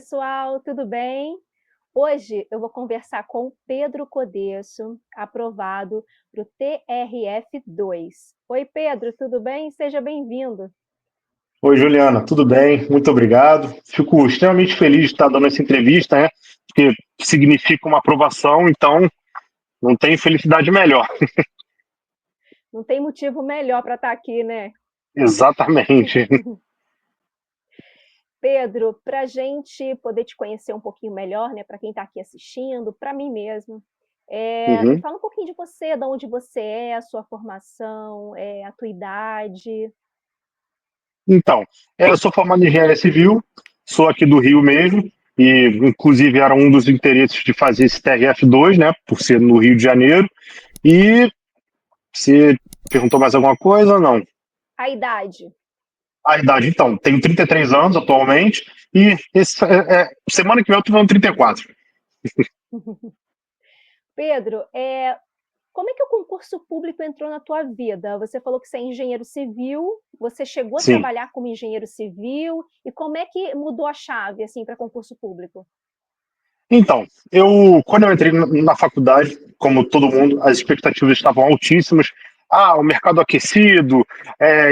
pessoal, tudo bem? Hoje eu vou conversar com o Pedro Codesso, aprovado para o TRF2. Oi, Pedro, tudo bem? Seja bem-vindo. Oi, Juliana, tudo bem? Muito obrigado. Fico extremamente feliz de estar dando essa entrevista, né? Porque significa uma aprovação, então não tem felicidade melhor. Não tem motivo melhor para estar aqui, né? Exatamente. Pedro, para a gente poder te conhecer um pouquinho melhor, né? Para quem está aqui assistindo, para mim mesmo, me Uhum. fala um pouquinho de você, de onde você é, a sua formação, a tua idade. Então, eu sou formado em engenharia civil, sou aqui do Rio mesmo, e inclusive era um dos interesses de fazer esse TRF2, né? Por ser no Rio de Janeiro. E você perguntou mais alguma coisa ou não? A idade. A idade, então, tenho 33 anos atualmente, e semana que vem eu tô falando 34. Pedro, como é que o concurso público entrou na tua vida? Você falou que você é engenheiro civil, você chegou a Sim. trabalhar como engenheiro civil, e como é que mudou a chave, assim, para concurso público? Então, quando eu entrei na faculdade, como todo mundo, as expectativas estavam altíssimas. Ah, o mercado aquecido,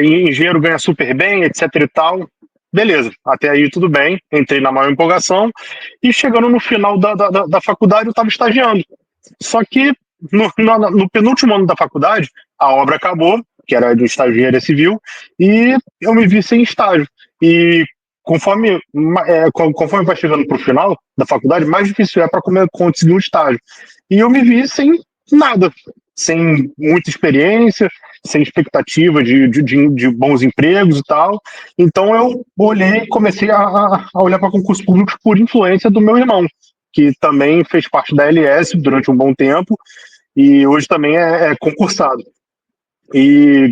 engenheiro ganha super bem, etc e tal. Beleza, até aí tudo bem, entrei na maior empolgação e chegando no final da faculdade eu estava estagiando. Só que no penúltimo ano da faculdade, a obra acabou, que era de estagiário civil, e eu me vi sem estágio. E conforme vai chegando para o final da faculdade, mais difícil é para conseguir um estágio. E eu me vi sem nada, sem muita experiência, sem expectativa de bons empregos e tal. Então eu olhei e comecei a olhar para concursos públicos por influência do meu irmão, que também fez parte da LS durante um bom tempo e hoje também é concursado. E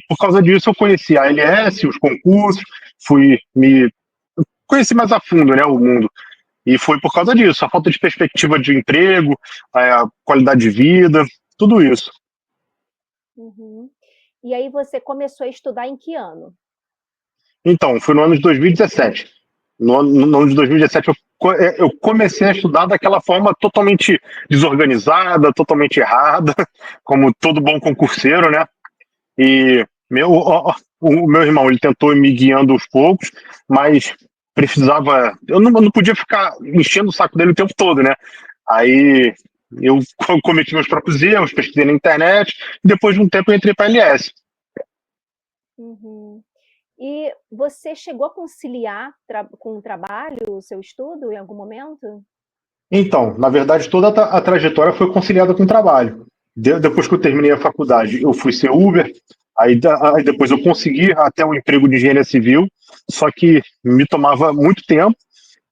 por causa disso eu conheci a LS, os concursos, fui me conheci mais a fundo, né, o mundo. E foi por causa disso, a falta de perspectiva de emprego, a qualidade de vida, tudo isso. Uhum. E aí você começou a estudar em que ano? Então, foi no ano de 2017. No ano de 2017 eu comecei a estudar daquela forma totalmente desorganizada, totalmente errada, como todo bom concurseiro, né? E o meu irmão, ele tentou me guiando aos poucos, mas precisava. Eu não podia ficar enchendo o saco dele o tempo todo, né? Aí eu cometi meus próprios erros, pesquisei na internet, e depois de um tempo eu entrei para a LS. Uhum. E você chegou a conciliar com o trabalho, o seu estudo, em algum momento? Então, na verdade, toda a trajetória foi conciliada com o trabalho. Depois que eu terminei a faculdade, eu fui ser Uber, aí depois eu consegui até um emprego de engenharia civil, só que me tomava muito tempo,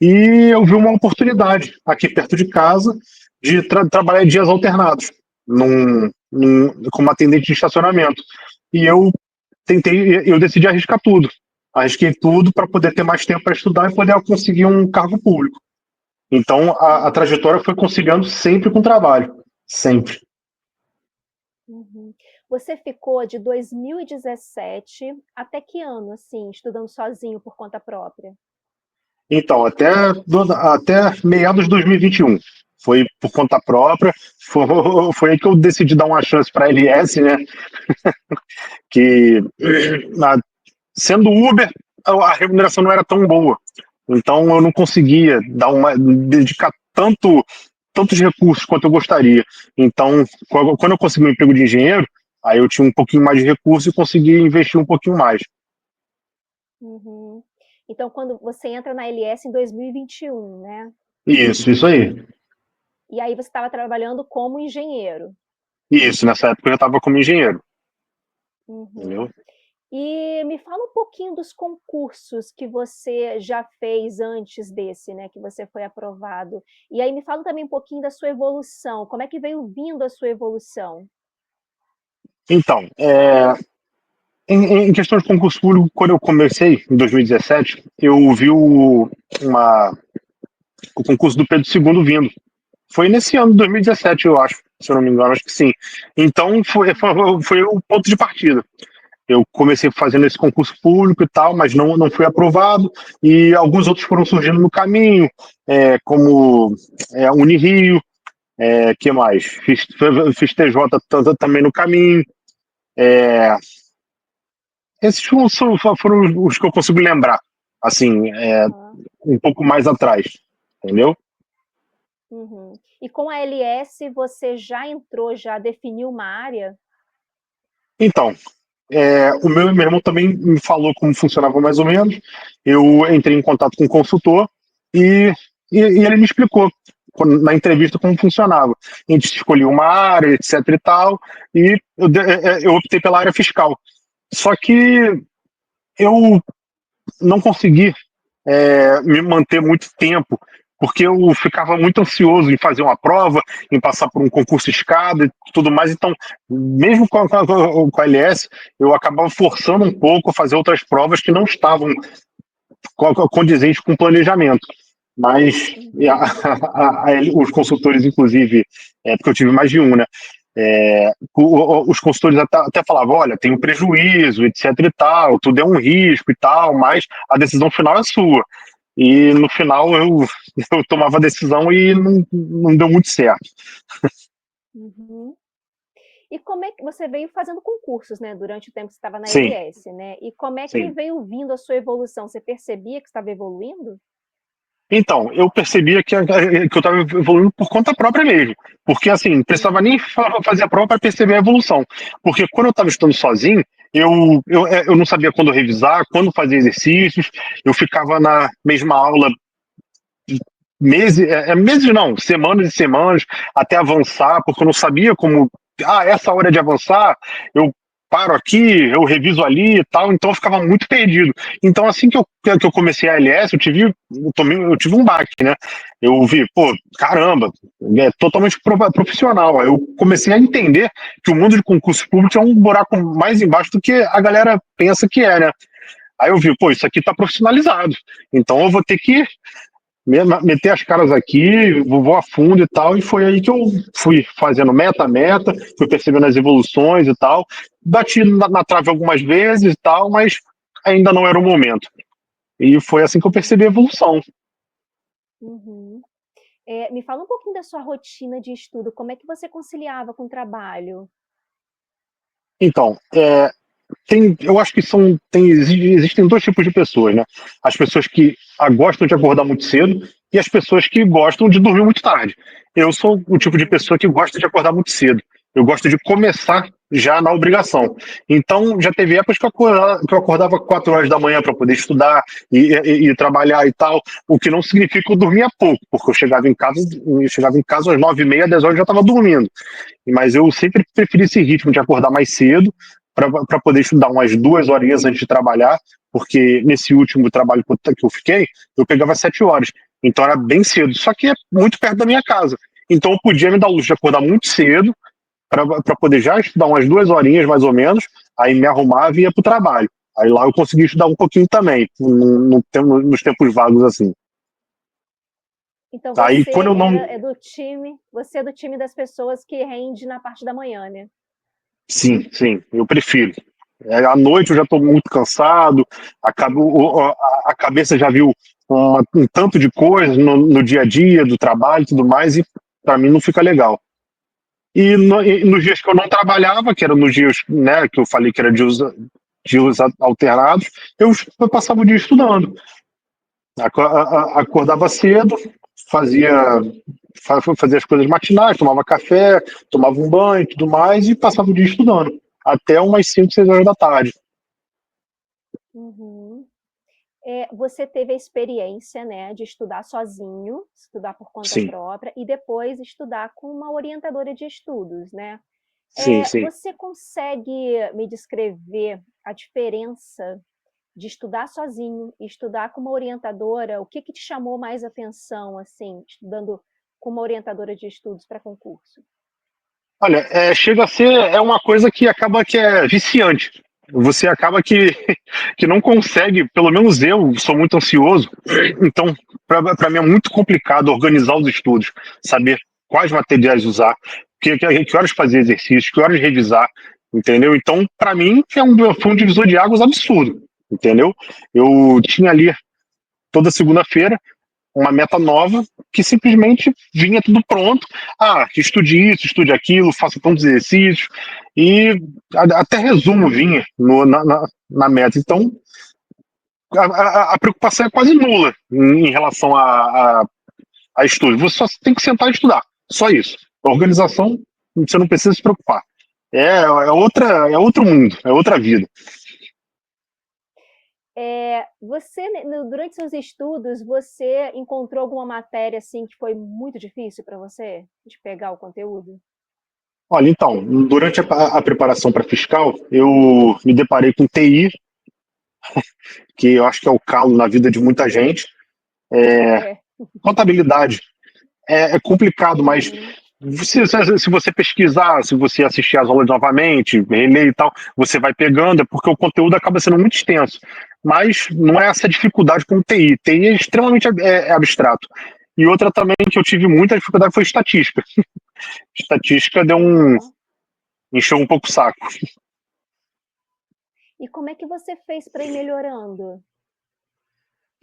e eu vi uma oportunidade aqui perto de casa de trabalhar em dias alternados, como atendente de estacionamento. E eu decidi arriscar tudo. Arrisquei tudo para poder ter mais tempo para estudar e poder conseguir um cargo público. Então, a Uhum. trajetória foi conciliando sempre com trabalho. Sempre. Uhum. Você ficou de 2017 até que ano, assim, estudando sozinho por conta própria? Então, até meados de 2021. Foi por conta própria. Foi, foi aí que eu decidi dar uma chance para a LS, né? Que, na- sendo Uber, a remuneração não era tão boa. Então, eu não conseguia dedicar tantos recursos quanto eu gostaria. Então, quando eu consegui um emprego de engenheiro, aí eu tinha um pouquinho mais de recurso e consegui investir um pouquinho mais. Uhum. Então, quando você entra na LS em 2021, né? Isso aí. E aí você estava trabalhando como engenheiro. Isso, nessa época eu já estava como engenheiro, Uhum. entendeu? E me fala um pouquinho dos concursos que você já fez antes desse, né? Que você foi aprovado. E aí me fala também um pouquinho da sua evolução. Como é que veio vindo a sua evolução? Então, em questão de concurso público, quando eu comecei, em 2017, eu vi o concurso do Pedro II vindo. Foi nesse ano de 2017, eu acho, se eu não me engano, acho que sim. Então, foi o ponto de partida. Eu comecei fazendo esse concurso público e tal, mas não fui aprovado, e alguns outros foram surgindo no caminho, como Unirio, que mais? Fiz TJ também no caminho. Esses foram os que eu consigo lembrar, assim, Aham. um pouco mais atrás, entendeu? Uhum. E com a LS você já entrou, já definiu uma área? Então, o meu irmão também me falou como funcionava mais ou menos. Eu entrei em contato com o consultor e, e ele me explicou na entrevista como funcionava. A gente escolheu uma área, etc e tal, e eu optei pela área fiscal. Só que eu não consegui me manter muito tempo, porque eu ficava muito ansioso em fazer uma prova, em passar por um concurso escada e tudo mais. Então, mesmo com a LS, eu acabava forçando um pouco a fazer outras provas que não estavam condizentes com o planejamento. Mas Uhum. os consultores, inclusive, porque eu tive mais de um, né? Os consultores até falavam, olha, tem um prejuízo, etc e tal, tudo é um risco e tal, mas a decisão final é sua. E no final eu tomava a decisão e não deu muito certo. Uhum. E como é que você veio fazendo concursos, né, durante o tempo que você estava na Sim, LS, né? E como é que sim. veio vindo a sua evolução? Você percebia que estava evoluindo? Então, eu percebia que eu estava evoluindo por conta própria mesmo. Porque, assim, não precisava nem fazer a prova para perceber a evolução. Porque quando eu estava estudando sozinho, eu não sabia quando revisar, quando fazer exercícios, eu ficava na mesma aula meses, meses não, semanas e semanas, até avançar, porque eu não sabia como, essa hora de avançar, eu paro aqui, eu reviso ali e tal, então eu ficava muito perdido. Então assim que eu comecei a LS, eu tive um baque, né? Eu vi, pô, caramba, é totalmente profissional. Eu comecei a entender que o mundo de concursos públicos é um buraco mais embaixo do que a galera pensa que é, né? Aí eu vi, pô, isso aqui tá profissionalizado. Então eu vou ter que meter as caras aqui, vou a fundo e tal, e foi aí que eu fui fazendo meta a meta, fui percebendo as evoluções e tal, bati na trave algumas vezes e tal, mas ainda não era o momento. E foi assim que eu percebi a evolução. Uhum. Me fala um pouquinho da sua rotina de estudo, como é que você conciliava com o trabalho? Então, eu acho que existem dois tipos de pessoas, né? As pessoas que gostam de acordar muito cedo e as pessoas que gostam de dormir muito tarde. Eu sou o tipo de Uhum. pessoa que gosta de acordar muito cedo. Eu gosto de começar já na obrigação. Então, já teve épocas que eu acordava 4 horas da manhã para poder estudar e trabalhar e tal, o que não significa que eu dormia pouco, porque eu chegava em casa às 9h30, 10 horas eu já estava dormindo. Mas eu sempre preferi esse ritmo de acordar mais cedo para poder estudar umas 2 horinhas antes de trabalhar, porque nesse último trabalho que eu fiquei, eu pegava 7 horas. Então era bem cedo, só que é muito perto da minha casa. Então eu podia me dar o luxo de acordar muito cedo para poder já estudar umas 2 horinhas mais ou menos, aí me arrumava e ia para o trabalho. Aí lá eu conseguia estudar um pouquinho também, nos tempos vagos assim. Então Aí quando eu não. você é do time das pessoas que rende na parte da manhã, né? Sim, sim, eu prefiro. À noite eu já estou muito cansado, a cabeça já viu um tanto de coisa no dia a dia, do trabalho e tudo mais, e para mim não fica legal. E nos dias que eu não trabalhava, que eram nos dias, né, que eu falei que era dias alternados, eu passava o dia estudando. Acordava cedo, fazia, fazia as coisas matinais, tomava café, tomava um banho e tudo mais, e passava o dia estudando, até umas 5, 6 horas da tarde. Uhum. Você teve a experiência, né, de estudar sozinho, estudar por conta Sim, própria, e depois estudar com uma orientadora de estudos, né? sim, sim. Você consegue me descrever a diferença de estudar sozinho e estudar com uma orientadora? O que te chamou mais atenção, assim, estudando com uma orientadora de estudos para concurso? Olha, chega a ser uma coisa que acaba que é viciante. Você acaba que, que não consegue, pelo menos eu sou muito ansioso, então para mim é muito complicado organizar os estudos, saber quais materiais usar, que horas fazer exercícios, que horas revisar. entendeu? Então, para mim, foi um divisor de águas absurdo, entendeu? Eu tinha ali toda segunda-feira uma meta nova que simplesmente vinha tudo pronto. Ah, estude isso, estude aquilo, faça tantos exercícios e até resumo vinha na meta. Então, a preocupação é quase nula em relação a estudo. Você só tem que sentar e estudar. Só isso. A organização, você não precisa se preocupar. É outro mundo, é outra vida. Você, durante seus estudos, você encontrou alguma matéria assim que foi muito difícil para você de pegar o conteúdo? Olha, então, durante a preparação para fiscal, eu me deparei com TI, que eu acho que é o calo na vida de muita gente. É. Contabilidade é complicado, mas Uhum. se você pesquisar, se você assistir as aulas novamente, reler e tal, você vai pegando, é porque o conteúdo acaba sendo muito extenso. Mas não é essa dificuldade como TI. TI é extremamente abstrato. E outra também que eu tive muita dificuldade foi estatística. Estatística Aham. encheu um pouco o saco. E como é que você fez para ir melhorando?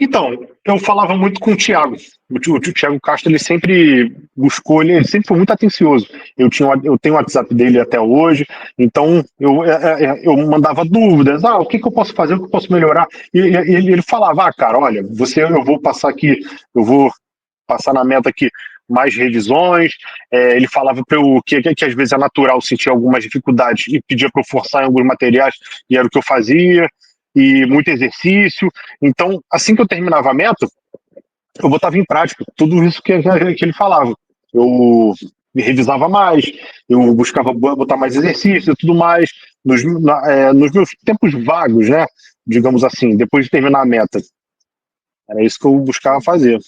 Então, eu falava muito com o Thiago. O Thiago Castro, ele sempre buscou, ele sempre foi muito atencioso. Eu tenho o WhatsApp dele até hoje, então eu mandava dúvidas. Ah, o que eu posso fazer, o que eu posso melhorar? E ele falava, cara, olha, eu vou passar aqui, eu vou passar na meta aqui mais revisões. Ele falava para eu que às vezes é natural sentir algumas dificuldades e pedia para eu forçar em alguns materiais, e era o que eu fazia, e muito exercício. Então, assim que eu terminava a meta, eu botava em prática tudo isso que ele falava. Eu revisava mais, eu buscava botar mais exercício e tudo mais, nos meus tempos vagos, né? Digamos assim, depois de terminar a meta. Era isso que eu buscava Uhum. fazer.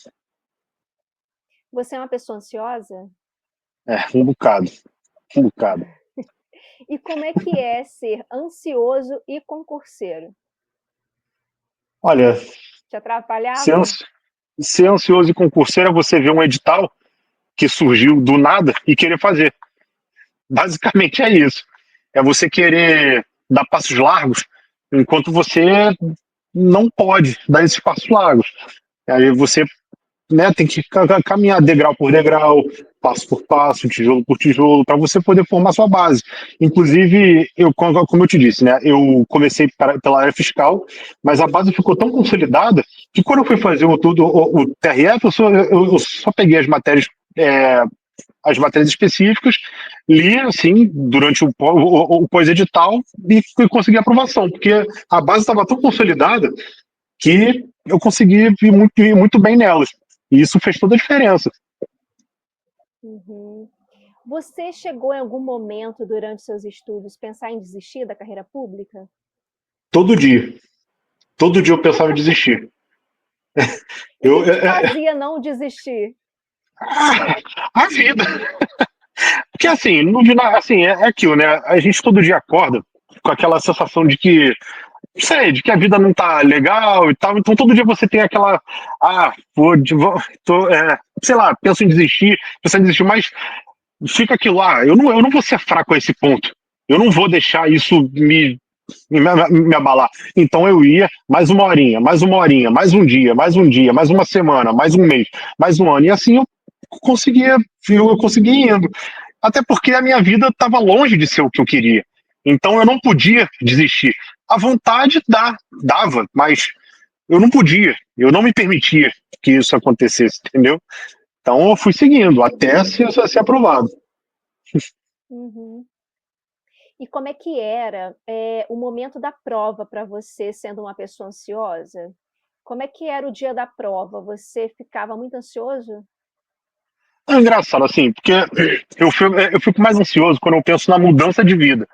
Você é uma pessoa ansiosa? Um bocado, um bocado. E como é que é ser ansioso e concurseiro? Olha, Te ser, atrapalhava? ans- ser ansioso e concurseiro é você ver um edital que surgiu do nada e querer fazer. Basicamente é isso. É você querer dar passos largos enquanto você não pode dar esses passos largos. Aí você, né, tem que caminhar degrau por degrau, passo por passo, tijolo por tijolo, para você poder formar sua base. Inclusive, como eu te disse, né, eu comecei pela área fiscal, mas a base ficou tão consolidada que quando eu fui fazer o TRF, eu só peguei é, as matérias específicas, li assim durante o pós-edital e consegui aprovação, porque a base estava tão consolidada que eu consegui ir muito bem nelas. E isso fez toda a diferença. Uhum. Você chegou em algum momento durante seus estudos pensar em desistir da carreira pública? Todo dia. Todo dia eu pensava em desistir. E o Eu, que te fazia não desistir? a vida. Porque assim, no final, assim, é aquilo, né? A gente todo dia acorda com aquela sensação de que, sei, de que a vida não tá legal e tal. Então todo dia você tem aquela, pô, sei lá, penso em desistir, mas fica aquilo lá. Eu não vou ser fraco a esse ponto. Eu não vou deixar isso me abalar. Então eu ia mais uma horinha, mais uma horinha, mais um dia, mais uma semana, mais um mês, mais um ano. E assim conseguia, eu conseguia indo. Até porque a minha vida estava longe de ser o que eu queria. Então eu não podia desistir. A vontade dava, mas eu não podia, eu não me permitia que isso acontecesse, entendeu? Então eu fui seguindo até ser aprovado. Uhum. E como é que era, o momento da prova para você, sendo uma pessoa ansiosa? Como é que era o dia da prova? Você ficava muito ansioso? É engraçado, assim, porque eu fico mais ansioso quando eu penso na mudança de vida.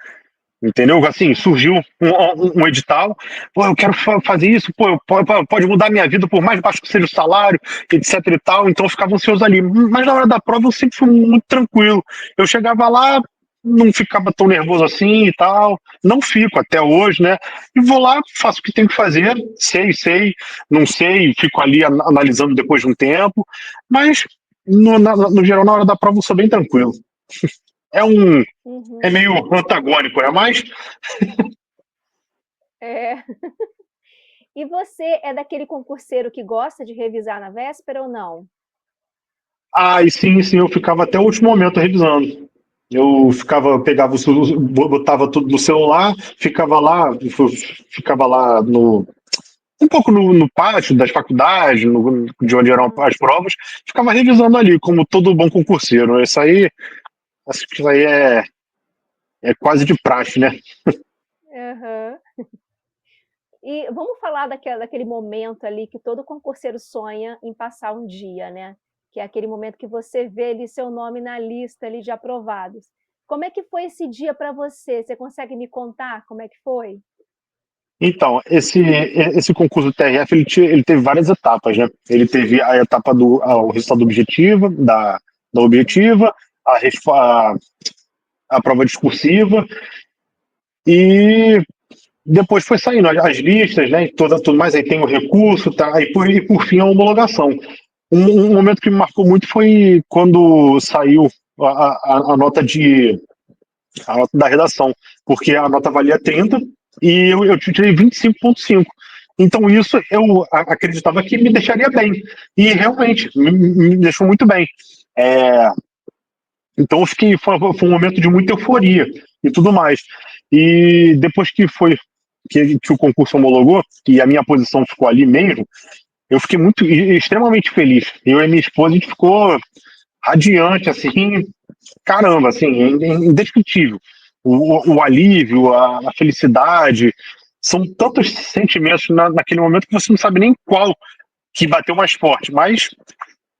Entendeu? Assim, surgiu Aham. um edital, pô, eu quero fazer isso, pô, pode mudar minha vida por mais baixo que seja o salário, etc e tal, então eu ficava ansioso ali. Mas na hora da prova eu sempre fui muito tranquilo. Eu chegava lá, não ficava tão nervoso assim e tal, não fico até hoje, né? E vou lá, faço o que tenho que fazer, sei, não sei, fico ali analisando depois de um tempo, mas no geral, na hora da prova eu sou bem tranquilo. É um, é Uhum. meio antagônico, né? Mas, É. E você é daquele concurseiro que gosta de revisar na véspera ou não? e sim, sim, eu ficava até o último momento revisando. Eu ficava, pegava botava tudo no celular, ficava lá no, um pouco no pátio das faculdades, de onde eram Uhum. as provas, ficava revisando ali, como todo bom concurseiro. Isso aí, acho que isso aí é quase de praxe, né? Aham. E vamos falar daquele momento ali que todo concurseiro sonha em passar um dia, né, que é aquele momento que você vê ali seu nome na lista ali de aprovados. Como é que foi esse dia para você? Você consegue me contar como é que foi? Então, esse concurso do TRF, ele teve várias etapas, né? Ele teve a etapa o resultado objetivo, da Uhum. objetiva, a prova discursiva, e depois foi saindo as listas, né? Tudo mais, aí tem o recurso, tá? E por fim a homologação. Um momento que me marcou muito foi quando saiu a nota a nota da redação, porque a nota valia 30 e eu tirei 25,5. Então isso eu acreditava que me deixaria bem. E realmente, me deixou muito bem. É, então eu fiquei, foi um momento de muita euforia e tudo mais. E depois que o concurso homologou, e a minha posição ficou ali mesmo, eu fiquei extremamente feliz. Eu e minha esposa, a gente ficou radiante, assim, caramba, assim, indescritível. O alívio, a felicidade, são tantos sentimentos naquele momento que você não sabe nem qual que bateu mais forte, mas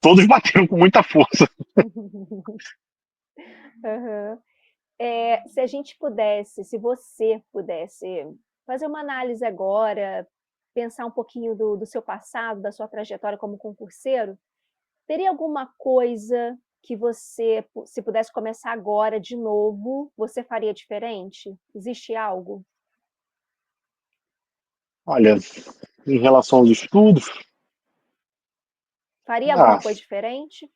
todos bateram com muita força. Aham. Se a gente pudesse, se você pudesse fazer uma análise agora, pensar um pouquinho do seu passado, da sua trajetória como concurseiro, teria alguma coisa que você, se pudesse começar agora de novo, você faria diferente? Existe algo? Olha, em relação aos estudos, Faria alguma ah, coisa diferente?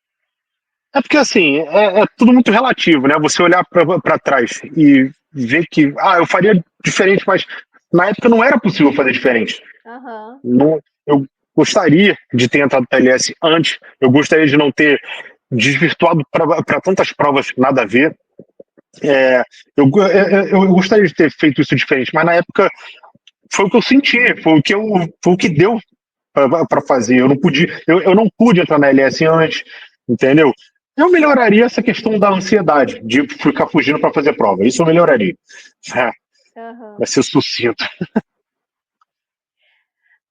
é porque assim, é tudo muito relativo, né? Você olhar para trás e ver que, eu faria diferente, mas na época não era possível fazer diferente. Aham. Não, eu gostaria de ter entrado para a LS antes, eu gostaria de não ter desvirtuado para tantas provas nada a ver. É, eu gostaria de ter feito isso diferente, mas na época foi o que eu senti, foi o que deu para fazer. Eu não podia, eu não pude entrar na LS antes, entendeu? Eu melhoraria essa questão da ansiedade, de ficar fugindo para fazer prova. Isso eu melhoraria. É, vai Aham. ser sucinto.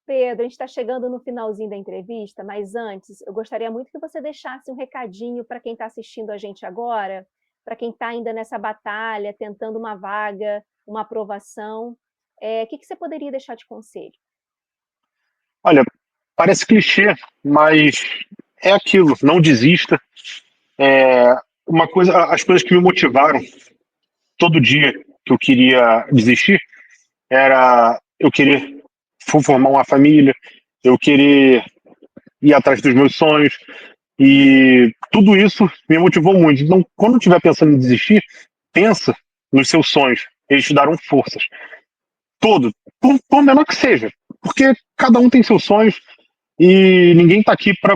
Pedro, a gente está chegando no finalzinho da entrevista, mas antes, eu gostaria muito que você deixasse um recadinho para quem está assistindo a gente agora, para quem está ainda nessa batalha, tentando uma vaga, uma aprovação. O que você poderia deixar de conselho? Olha, parece clichê, mas é aquilo. Não desista. É, as coisas que me motivaram todo dia que eu queria desistir era eu querer formar uma família, eu querer ir atrás dos meus sonhos, e tudo isso me motivou muito. Então, quando estiver pensando em desistir, pensa nos seus sonhos, eles te darão forças. Todo, por menor que seja, porque cada um tem seus sonhos e ninguém está aqui para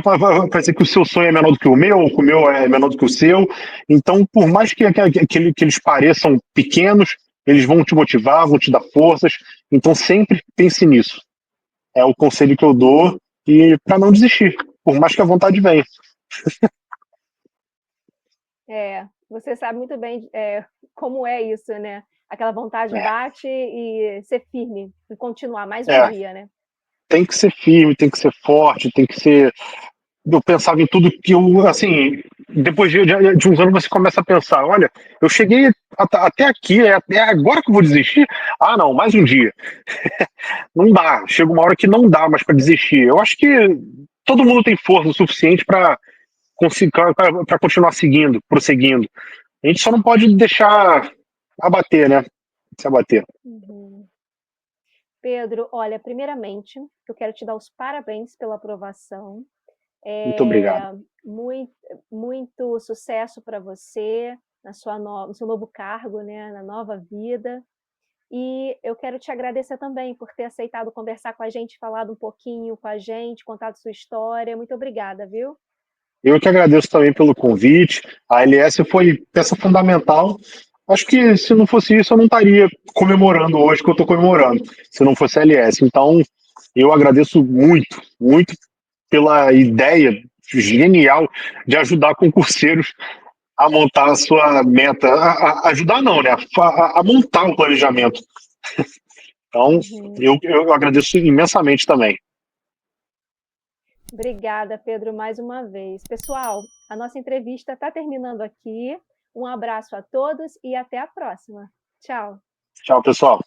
dizer que o seu sonho é menor do que o meu, ou que o meu é menor do que o seu. Então, por mais que eles pareçam pequenos, eles vão te motivar, vão te dar forças. Então, sempre pense nisso. É o conselho que eu dou e para não desistir, por mais que a vontade venha. Você sabe muito bem como é isso, né? Aquela vontade bate e ser firme e continuar mais um É, dia, né? tem que ser firme, tem que ser forte, tem que ser. Eu pensava em tudo que eu, assim, depois de uns anos você começa a pensar, olha, eu cheguei até aqui, é agora que eu vou desistir? Ah, não, mais um dia. Não dá, chega uma hora que não dá mais para desistir. Eu acho que todo mundo tem força o suficiente para continuar seguindo, prosseguindo. A gente só não pode deixar abater, né? Se abater. Uhum. Pedro, olha, primeiramente, eu quero te dar os parabéns pela aprovação. Muito obrigado. Muito, muito sucesso para você. no seu novo cargo, né, na nova vida. E eu quero te agradecer também por ter aceitado conversar com a gente, falado um pouquinho com a gente, contado sua história. Muito obrigada, viu? Eu que agradeço também pelo convite. A LS foi peça fundamental. Acho que se não fosse isso, eu não estaria comemorando hoje que eu estou comemorando, se não fosse a LS. Então, eu agradeço muito, muito pela ideia genial de ajudar concurseiros a montar a sua meta. Ajudar não, né? A montar o planejamento. Então, Uhum. eu agradeço imensamente também. Obrigada, Pedro, mais uma vez. Pessoal, a nossa entrevista está terminando aqui. Um abraço a todos e até a próxima. Tchau. Tchau, pessoal.